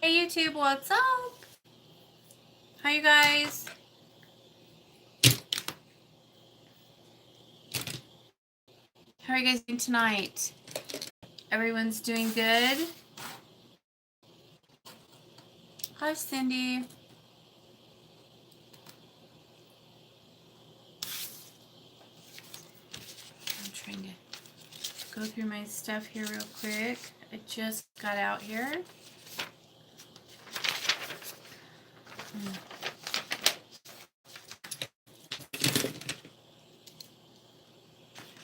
Hey YouTube, what's up? How you guys? How are you guys doing tonight? Everyone's doing good? Hi Cindy. I'm trying to go through my stuff here real quick. I just got out here.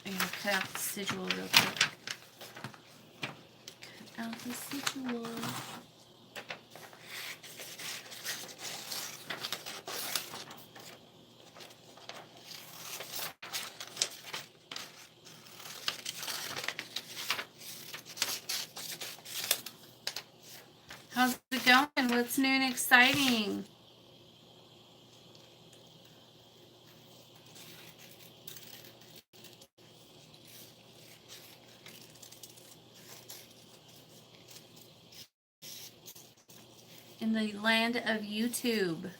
I gotta cut out the sigil real quick. Cut out the sigil. How's it going? What's new and exciting? In the land of YouTube.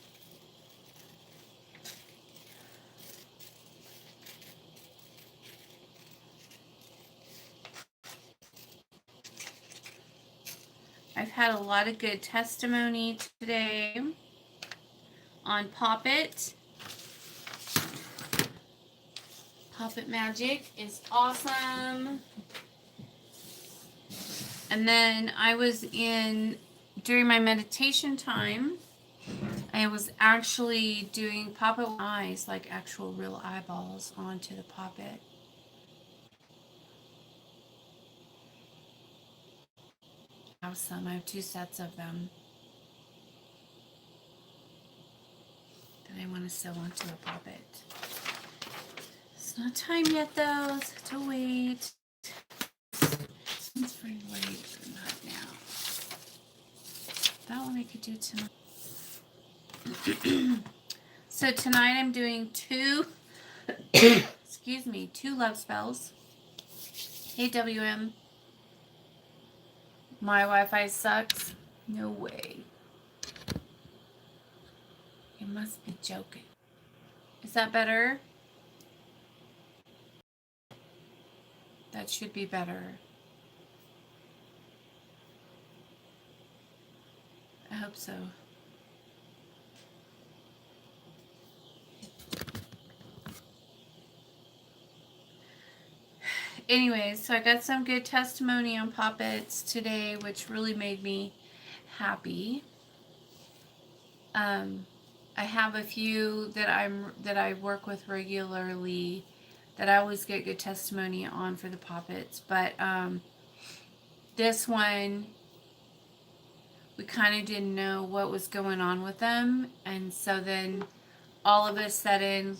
I've had a lot of good testimony today on Poppet. Poppet Magic is awesome. And then I was during my meditation time, I was actually doing Poppet eyes, like actual real eyeballs onto the Poppet. I have some, I have 2 sets of them that I want to sew onto a Poppet. It's not time yet though, so to wait. It's pretty late, but not now. That one I could do tonight. So tonight I'm doing 2 excuse me, 2 love spells. Hey WM, my Wi-Fi sucks. No way. You must be joking. Is that better? That should be better. I hope so. Anyways, so I got some good testimony on Poppets today, which really made me happy. I have a few that I work with regularly that I always get good testimony on for the Poppets, but this one we kind of didn't know what was going on with them, and so then all of a sudden,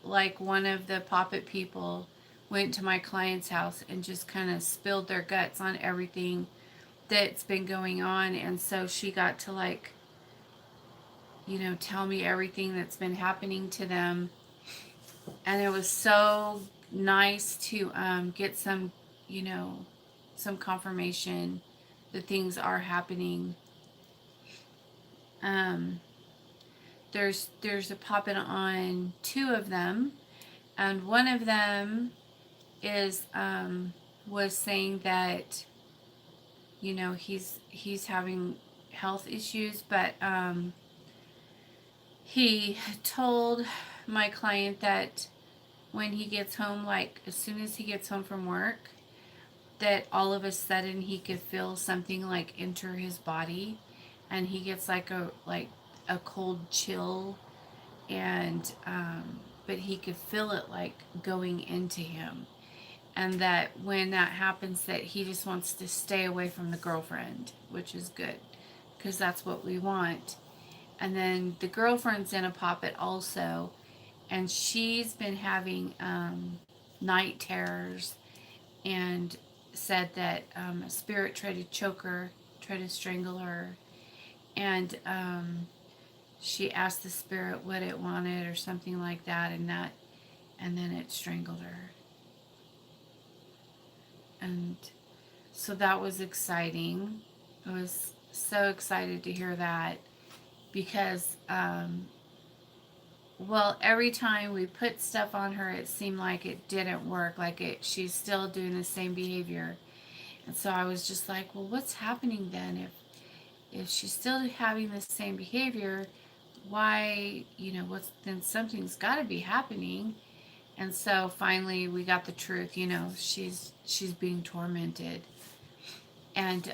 like, one of the Poppet people went to my client's house and just kind of spilled their guts on everything that's been going on, and so she got to, like, tell me everything that's been happening to them, and it was so nice to get some confirmation that things are happening. There's a Poppet on 2 of them, and one of them is was saying that he's having health issues, but he told my client that when he gets home, like as soon as he gets home from work, that all of a sudden he could feel something like enter his body, and he gets like a cold chill, and but he could feel it like going into him, and that when that happens, that he just wants to stay away from the girlfriend, which is good because that's what we want. And then the girlfriend's in a Poppet also, and she's been having night terrors, and said that a spirit tried to choke her, tried to strangle her, and she asked the spirit what it wanted or something like that, and then it strangled her. And so that was exciting. It was so excited to hear that because, well, every time we put stuff on her, it seemed like it didn't work. Like she's still doing the same behavior. And so I was just like, well, what's happening then? If she's still having the same behavior, why, what's then something's got to be happening. And so finally we got the truth. She's being tormented. And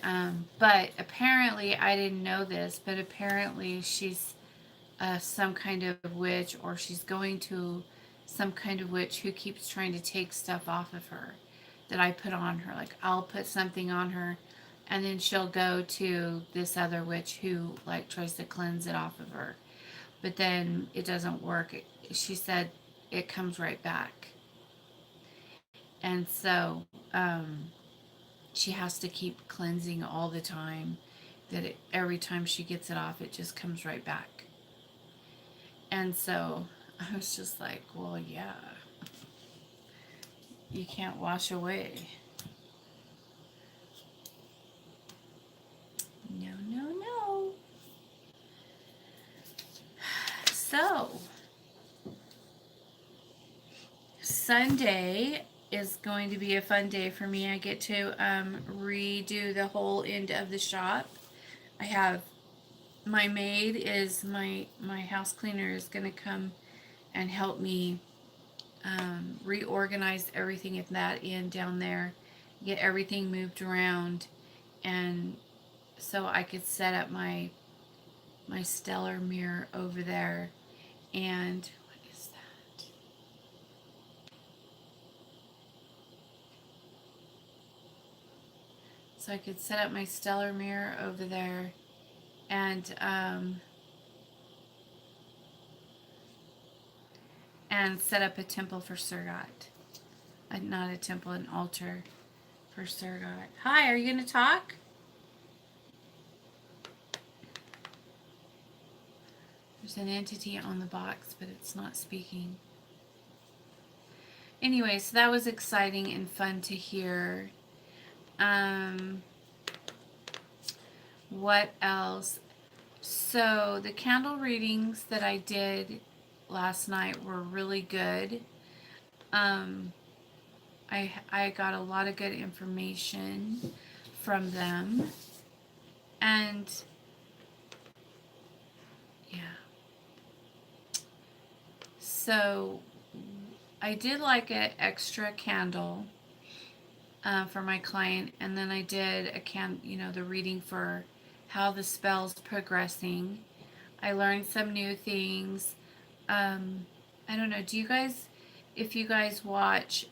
but apparently I didn't know this, but apparently she's some kind of witch, or she's going to some kind of witch who keeps trying to take stuff off of her that I put on her. Like I'll put something on her, and then she'll go to this other witch who like tries to cleanse it off of her, but then it doesn't work. She said it comes right back, and so she has to keep cleansing all the time. Every time she gets it off, it just comes right back. And so I was just like, well, yeah, you can't wash away. No, no, no. So, Sunday is going to be a fun day for me. I get to redo the whole end of the shop. I have my maid is my house cleaner is going to come and help me reorganize everything at that end down there, get everything moved around, and so I could set up my stellar mirror over there. And what is that? So I could set up my stellar mirror over there, and set up a temple for Surgat. Not a temple, an altar for Surgat. Hi, are you going to talk? There's an entity on the box, but it's not speaking. Anyway, so that was exciting and fun to hear. What else? So the candle readings that I did last night were really good. I got a lot of good information from them, and yeah. So I did like an extra candle for my client, and then I did the reading for how the spell's progressing. I learned some new things. I don't know. Do you guys, if you guys watch,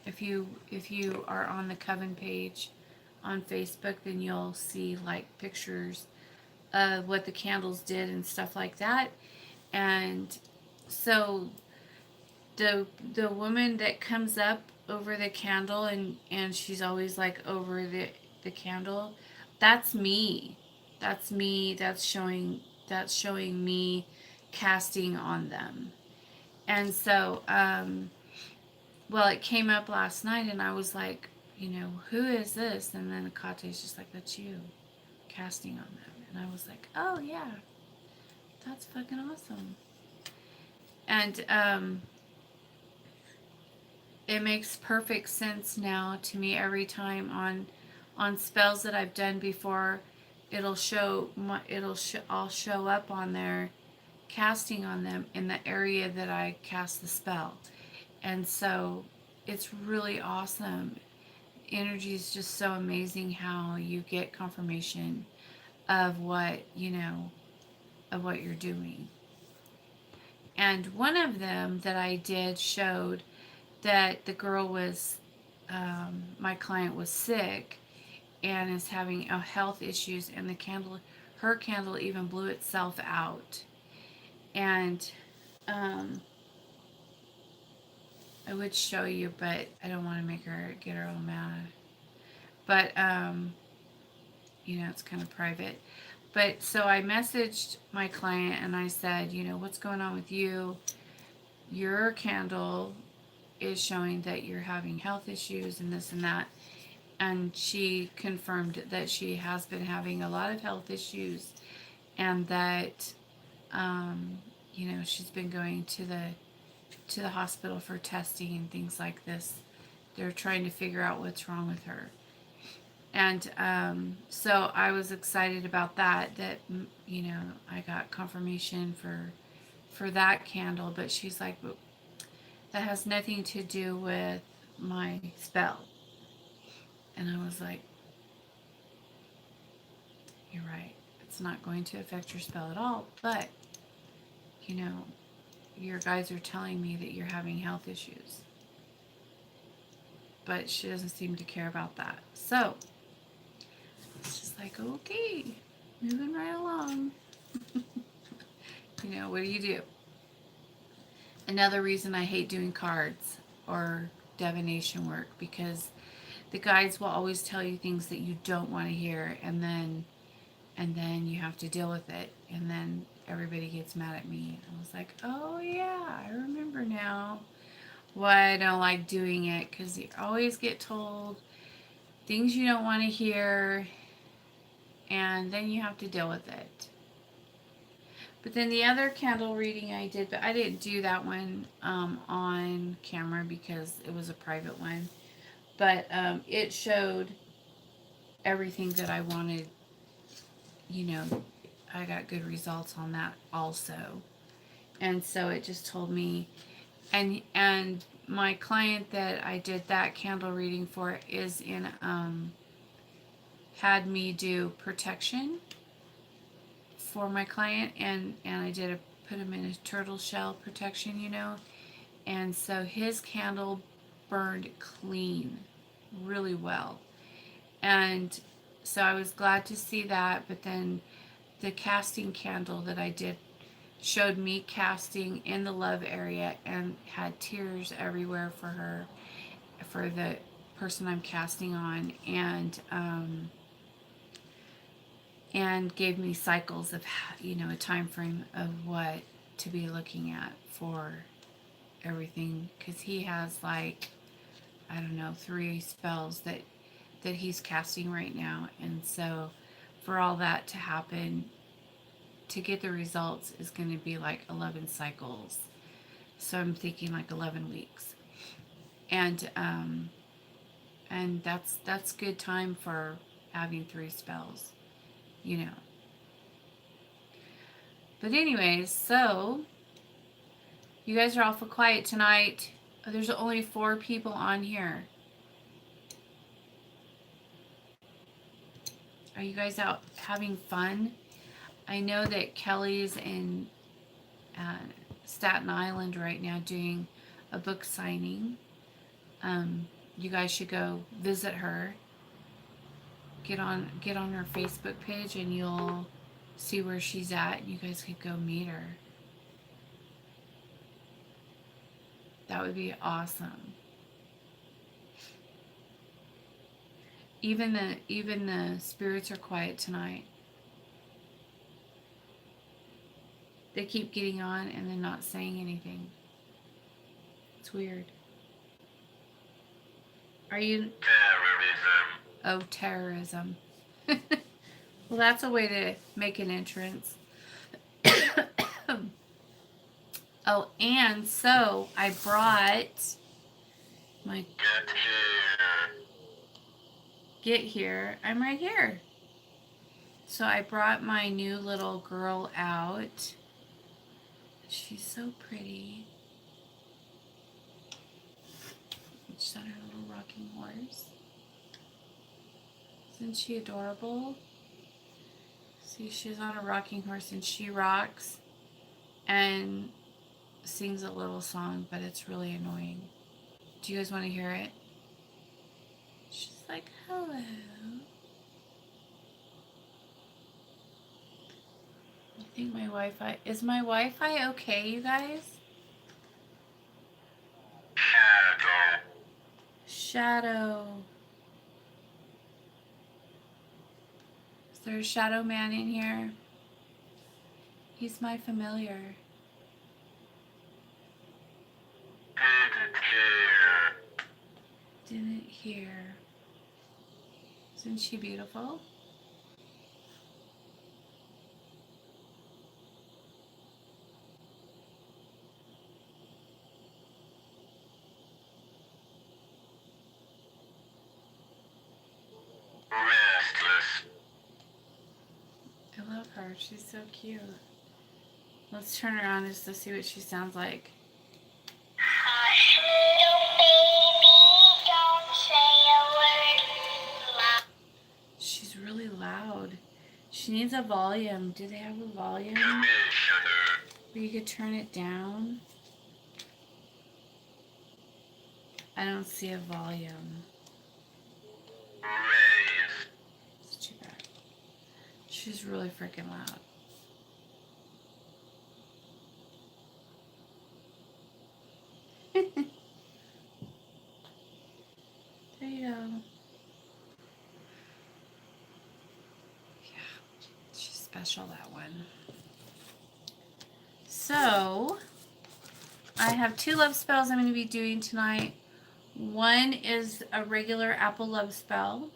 if you are on the Coven page on Facebook, then you'll see like pictures of what the candles did and stuff like that. And so the woman that comes up over the candle, and she's always like over the candle, that's me. That's me. That's showing me casting on them. And so well, it came up last night, and I was like, who is this? And then Akate's just like, that's you casting on them. And I was like, oh yeah, that's fucking awesome. And it makes perfect sense now to me. Every time on spells that I've done before, I'll show up on there casting on them in the area that I cast the spell. And so it's really awesome. Energy is just so amazing how you get confirmation of what you're doing. And one of them that I did showed that the girl was, my client was sick and is having health issues, and her candle even blew itself out. And I would show you, but I don't want to get her all mad. But it's kind of private. But so I messaged my client and I said, what's going on with you? Your candle is showing that you're having health issues and this and that. and she confirmed that she has been having a lot of health issues, and that she's been going to the hospital for testing and things like this. They're trying to figure out what's wrong with her. And so I was excited about that I got confirmation for that candle. But she's like, but that has nothing to do with my spell. And I was like, you're right. It's not going to affect your spell at all. But, your guys are telling me that you're having health issues. But she doesn't seem to care about that. So, it's just like, okay, moving right along. What do you do? Another reason I hate doing cards or divination work, because the guides will always tell you things that you don't want to hear, and then you have to deal with it, and then everybody gets mad at me. I was like, oh yeah, I remember now why I don't like doing it, because you always get told things you don't want to hear, and then you have to deal with it. But then the other candle reading I did, but I didn't do that one on camera because it was a private one. But it showed everything that I wanted. I got good results on that also. And so it just told me, and my client that I did that candle reading for is in had me do protection for my client, and I did put him in a turtle shell protection, and so his candle burned clean really well. And so I was glad to see that. But then the casting candle that I did showed me casting in the love area, and had tears everywhere for her, for the person I'm casting on, and gave me cycles of a time frame of what to be looking at for everything, because he has like, I don't know, 3 spells that he's casting right now. And so for all that to happen, to get the results, is going to be like 11 cycles. So I'm thinking like 11 weeks. And that's good time for having 3 spells, But anyways, so you guys are awful quiet tonight. There's only 4 people on here. Are you guys out having fun? I know that Kelly's in Staten Island right now doing a book signing. You guys should go visit her. Get on her Facebook page, and you'll see where she's at. You guys could go meet her. That would be awesome. Even the spirits are quiet tonight. They keep getting on and then not saying anything. It's weird. Are you... Terrorism. Oh, terrorism. Well, that's a way to make an entrance. Oh, and so I brought my... Get here. I'm right here. So I brought my new little girl out. She's so pretty. She's on her little rocking horse. Isn't she adorable? See, she's on a rocking horse, and she rocks and sings a little song, but it's really annoying. Do you guys want to hear it? She's like, hello. I think my Wi-Fi... Is my Wi-Fi okay, you guys? Shadow. Is there a shadow man in here? He's my familiar. Didn't hear. Isn't she beautiful? Restless. I love her. She's so cute. Let's turn her on just to see what she sounds like. Hello, baby, don't say a word. She's really loud. She needs a volume. Do they have a volume where you could turn it down? I don't see a volume. It's too bad. She's really freaking loud. There you go. Yeah, she's special, that one. So, I have 2 love spells I'm going to be doing tonight. One is a regular apple love spell.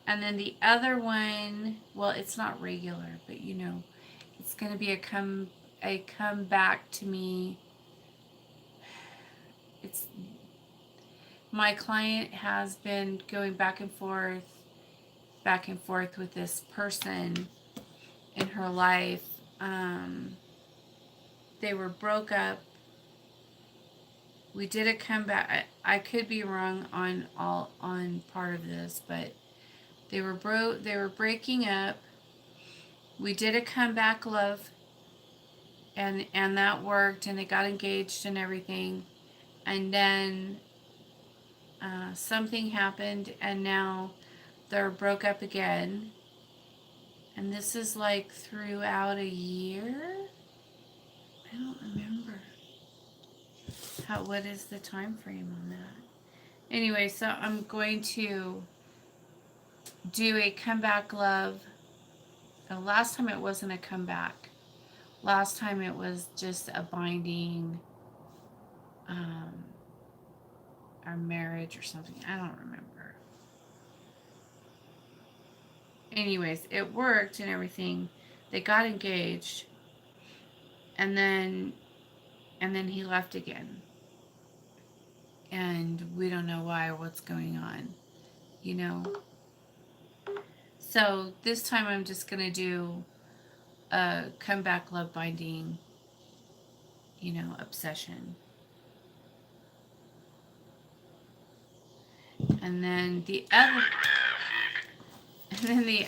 And then the other one, well, it's not regular, but you know, it's going to be a come back to me. It's my client has been going back and forth with this person in her life. They were broke up. We did a comeback. I could be wrong on part of this, but they were breaking up. We did a comeback love, and that worked, and they got engaged and everything. And then something happened, and now they're broke up again. And this is like throughout a year. I don't remember what is the time frame on that. Anyway, so I'm going to do a comeback love. The last time it wasn't a comeback. Last time it was just a binding, our marriage or something. I don't remember. Anyways, it worked and everything. They got engaged, and then he left again. And we don't know why or what's going on, you know. So this time I'm just gonna do a comeback love binding, you know, obsession. And then the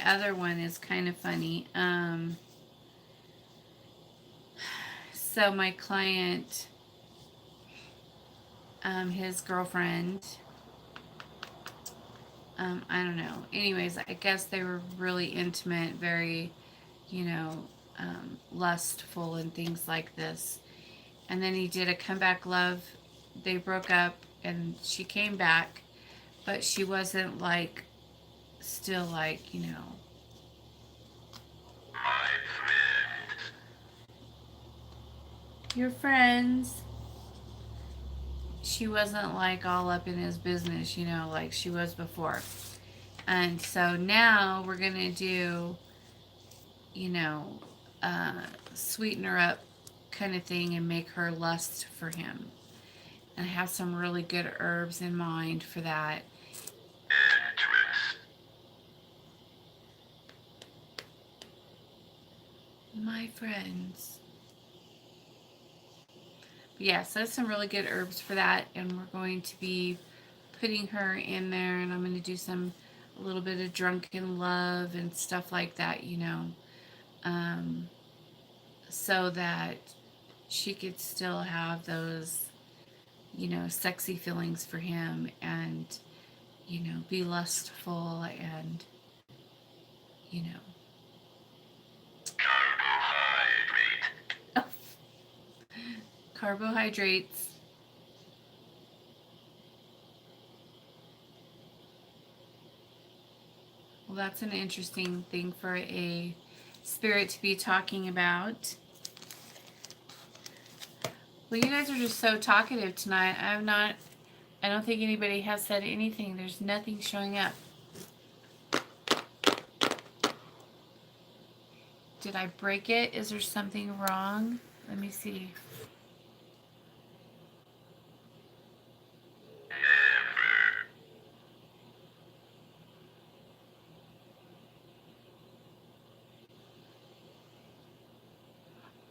other one is kind of funny. So my client, his girlfriend, I don't know. Anyways, I guess they were really intimate, very, you know, lustful and things like this. And then he did a comeback love. They broke up and she came back, but she wasn't like, still like, you know. My friend. Your friends. She wasn't like all up in his business, you know, like she was before. And so now we're going to do, you know, sweeten her up kind of thing and make her lust for him. And I have some really good herbs in mind for that. Interest. My friends. But yeah, so some really good herbs for that. And we're going to be putting her in there. And I'm going to do a little bit of drunken love and stuff like that, you know. So that she could still have those, you know, sexy feelings for him and, you know, be lustful and, you know. Carbohydrate. Carbohydrates. Well, that's an interesting thing for a spirit to be talking about. Well, you guys are just so talkative tonight. I don't think anybody has said anything. There's nothing showing up. Did I break it? Is there something wrong? Let me see.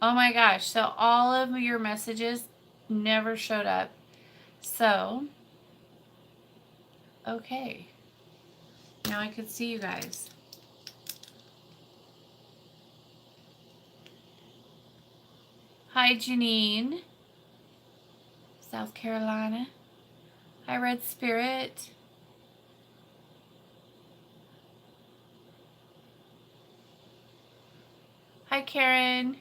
Oh my gosh. So all of your messages never showed up. So, okay. Now I can see you guys. Hi, Janine. South Carolina. Hi, Red Spirit. Hi, Karen.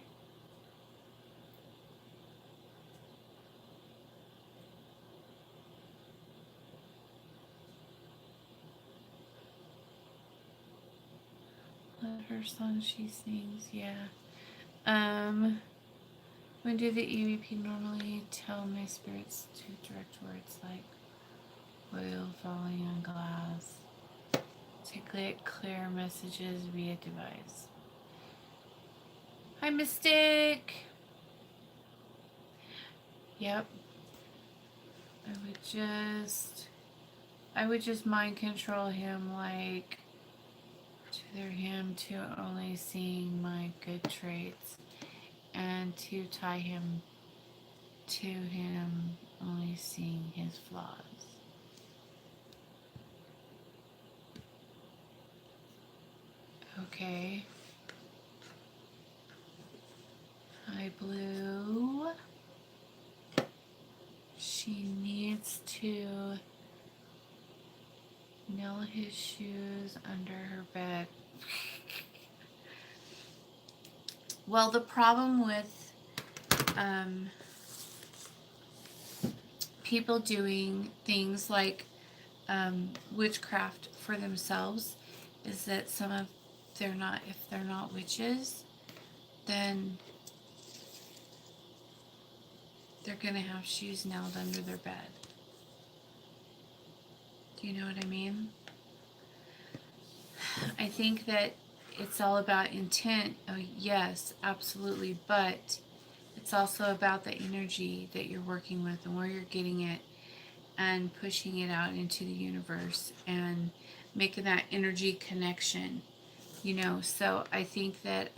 Love her song she sings, yeah. When do the EVP normally tell my spirits to direct words like oil falling on glass? To get clear messages via device. Hi, Mystic. Yep. I would just mind control him, like tether him to only seeing my good traits and to tie him to him only seeing his flaws. Okay. Hi, Blue. She needs to nail his shoes under her bed. Well, the problem with people doing things like witchcraft for themselves is that if they're not witches, then they're gonna have shoes nailed under their bed. Do you know what I mean? I think that it's all about intent. Oh, yes, absolutely. But it's also about the energy that you're working with and where you're getting it and pushing it out into the universe and making that energy connection, So I think that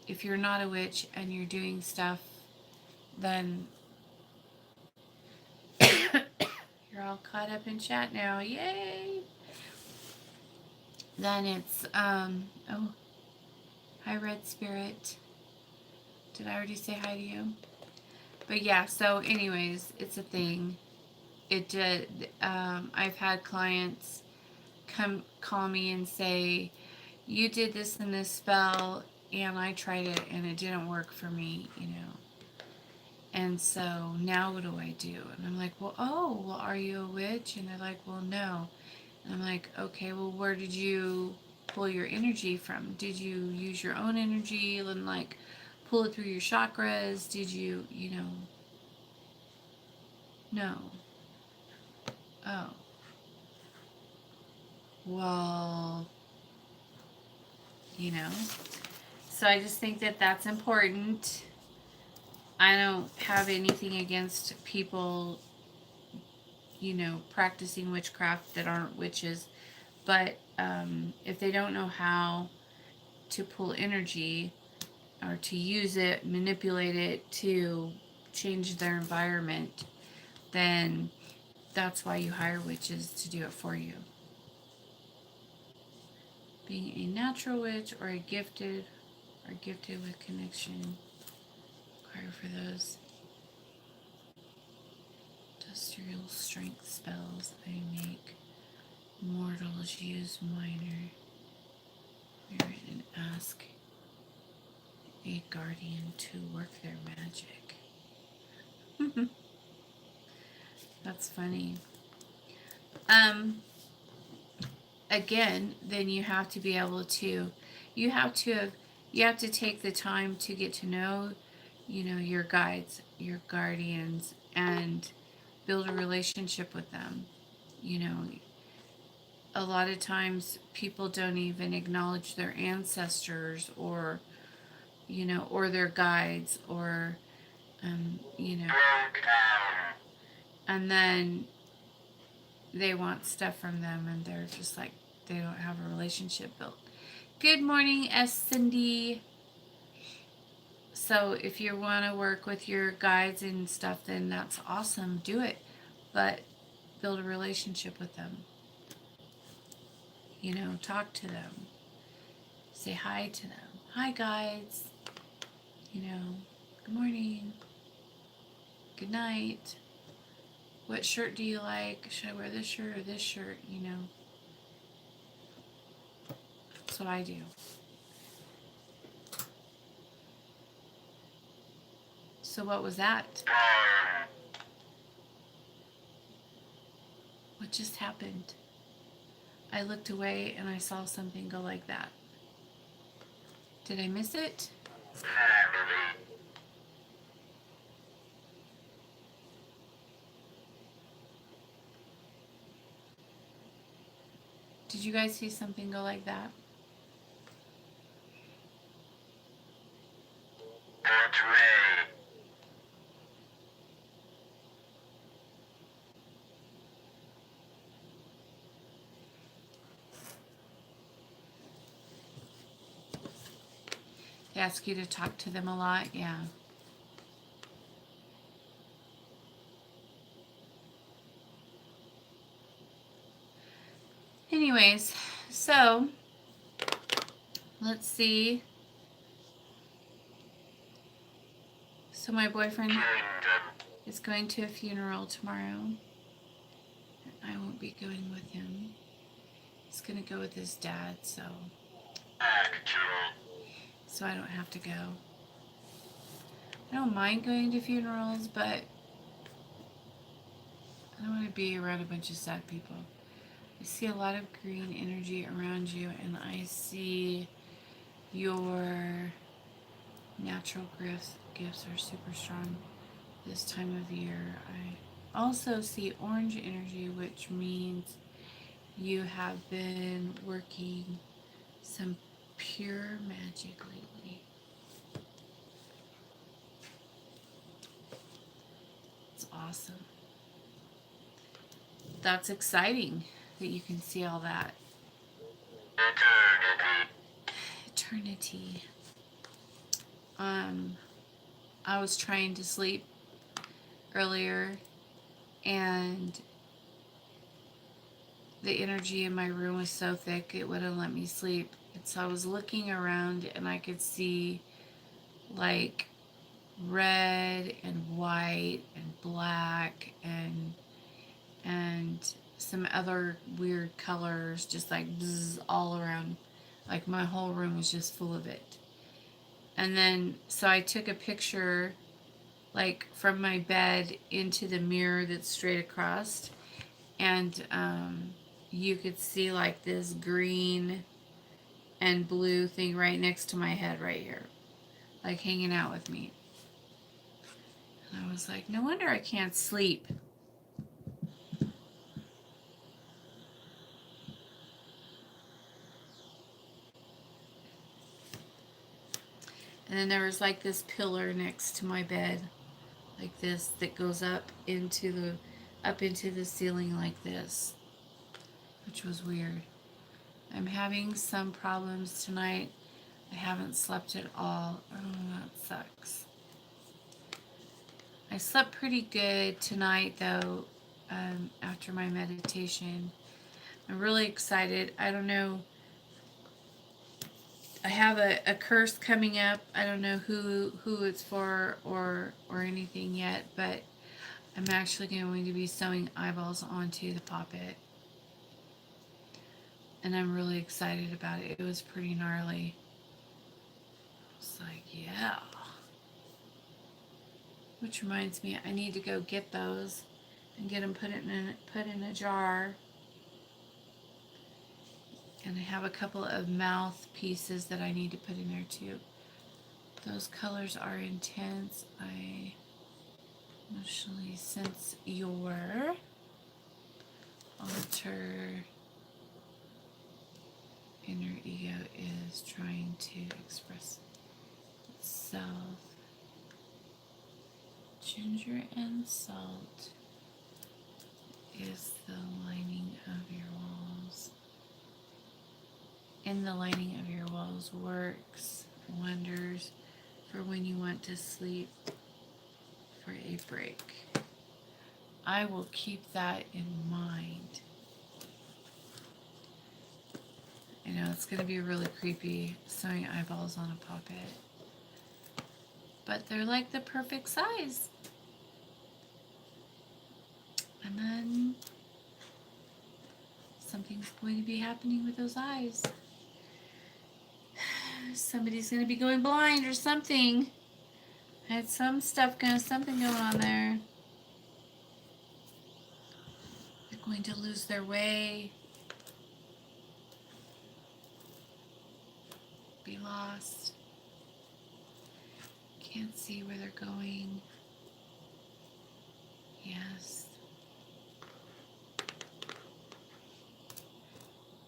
if you're not a witch and you're doing stuff, then you're all caught up in chat now. Yay! Then it's, oh, hi, Red Spirit. Did I already say hi to you? But yeah, so anyways, it's a thing. It did, I've had clients come call me and say, you did this and this spell, and I tried it and it didn't work for me, And so now what do I do? And I'm like, well, are you a witch? And they're like, well, no. And I'm like, okay, well, where did you pull your energy from? Did you use your own energy and like pull it through your chakras? Did you, no. Oh. Well, you know. So I just think that that's important. I don't have anything against people, practicing witchcraft that aren't witches. But if they don't know how to pull energy or to use it, manipulate it to change their environment, then that's why you hire witches to do it for you. Being a natural witch or gifted with connection, require for those industrial strength spells I make. Mortals use minor merit and ask a guardian to work their magic. That's funny. Again, then you have to be able to, you have to take the time to get to know, your guides, your guardians, and build a relationship with them. You know, a lot of times people don't even acknowledge their ancestors or, or their guides or, and then they want stuff from them and they're just like, they don't have a relationship built. Good morning, S. Cindy. So if you want to work with your guides and stuff, then that's awesome. Do it. But build a relationship with them. Talk to them. Say hi to them. Hi, guides. Good morning. Good night. What shirt do you like? Should I wear this shirt or this shirt? That's what I do. So what was that? What just happened? I looked away and I saw something go like that. Did I miss it? Did you guys see something go like that? They ask you to talk to them a lot? Yeah. Anyways, so let's see. So my boyfriend is going to a funeral tomorrow. I won't be going with him. He's going to go with his dad, so I don't have to go. I don't mind going to funerals, but I don't want to be around a bunch of sad people. I see a lot of green energy around you, and I see your natural gifts are super strong this time of year. I also see orange energy, which means you have been working some pure magic lately. It's awesome. That's exciting that you can see all that. Eternity. I was trying to sleep earlier and the energy in my room was so thick it wouldn't let me sleep. And so I was looking around and I could see like red and white and black and some other weird colors just like bzz, all around. Like my whole room was just full of it. And then so I took a picture like from my bed into the mirror that's straight across, and you could see like this green and blue thing right next to my head right here, like hanging out with me. And I was like, no wonder I can't sleep. And then there was like this pillar next to my bed, like this, that goes up into the ceiling like this, which was weird. I'm having some problems tonight. I haven't slept at all. Oh, that sucks. I slept pretty good tonight though, after my meditation. I'm really excited. I don't know. I have a curse coming up. I don't know who it's for or anything yet, but I'm actually going to be sewing eyeballs onto the poppet. And I'm really excited about it. It was pretty gnarly. It's like, yeah. Which reminds me, I need to go get those and get them put in a jar. And I have a couple of mouth pieces that I need to put in there too. Those colors are intense. I emotionally sense your altar is trying to express itself. Ginger and salt is the lining of your walls. And the lining of your walls works wonders for when you want to sleep for a break. I will keep that in mind. I know it's going to be really creepy sewing eyeballs on a puppet, but they're like the perfect size. And then something's going to be happening with those eyes. Somebody's going to be going blind or something. I had something going on there. They're going to lose their way. Be lost. Can't see where they're going. Yes.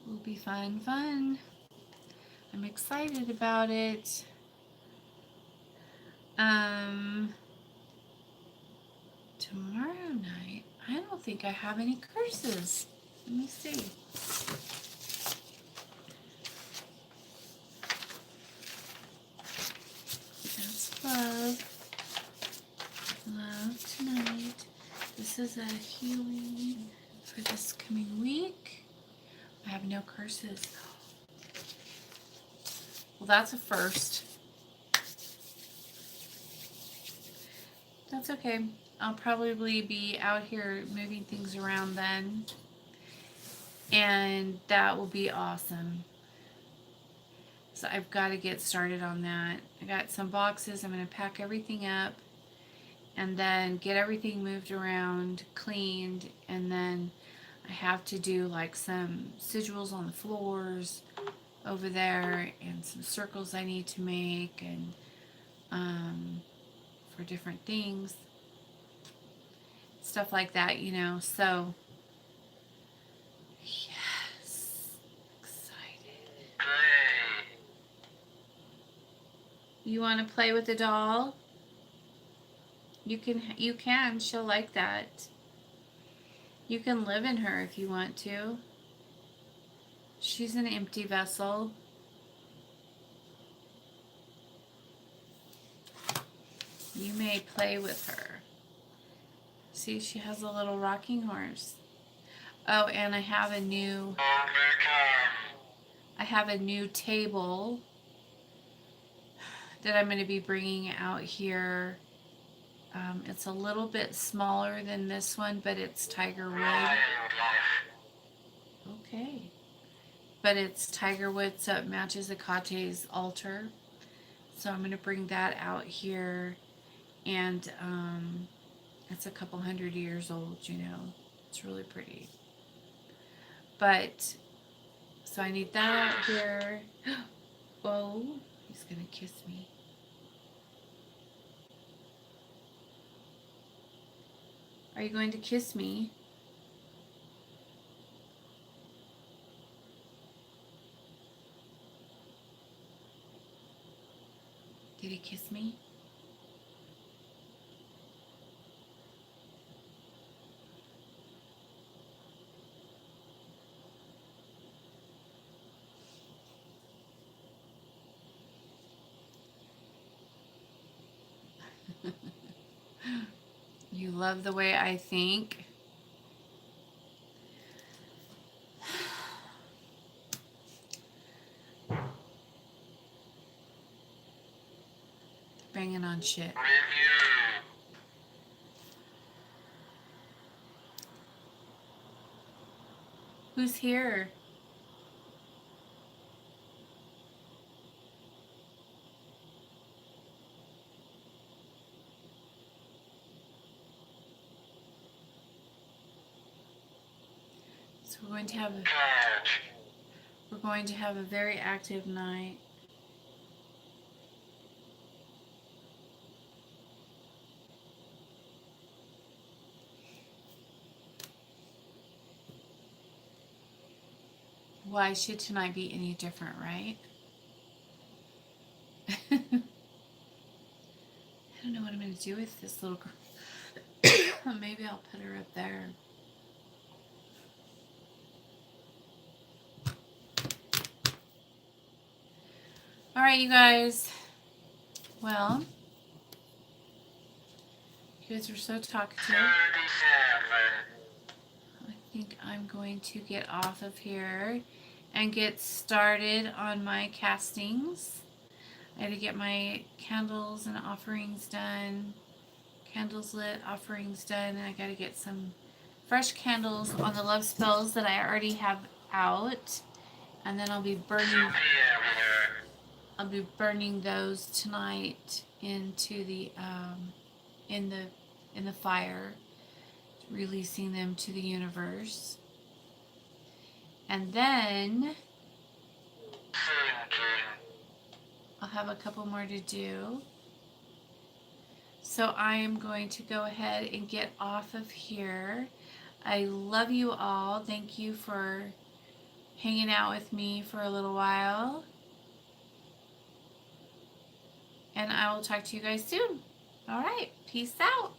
Will be fun. I'm excited about it. Tomorrow night, I don't think I have any curses. Let me see. That's love. Love tonight. This is a healing for this coming week. I have no curses. Well, that's a first. That's okay. I'll probably be out here moving things around then. And that will be awesome. So I've got to get started on that. I got some boxes. I'm going to pack everything up and then get everything moved around, cleaned, and then I have to do like some sigils on the floors over there and some circles I need to make and for different things. Stuff like that, you know. So, yes. Excited. Play. You want to play with the doll? You can. She'll like that. You can live in her if you want to. She's an empty vessel. You may play with her. See, she has a little rocking horse. Oh, and I have a new table that I'm going to be bringing out here. It's a little bit smaller than this one, but it's tiger wood. Okay. But it's tiger wood, so it matches Akate's altar. So I'm going to bring that out here. And it's a couple 100 years old, you know. It's really pretty. But, so I need that out here. Whoa, he's going to kiss me. Are you going to kiss me? Did he kiss me? You love the way I think? Banging on shit. Review. Who's here? So we're going to have a very active night. Why should tonight be any different, right? gonna do with this little girl. Maybe I'll put her up there. All right, you guys. Well, you guys are so talkative. 37. I think I'm going to get off of here and get started on my castings. I had to get my candles and offerings done. Candles lit, offerings done, and I gotta get some fresh candles on the love spells that I already have out. And then I'll be burning those tonight into the in the fire, releasing them to the universe. And then I'll have a couple more to do. So I am going to go ahead and get off of here. I love you all. Thank you for hanging out with me for a little while. And I will talk to you guys soon. All right. Peace out.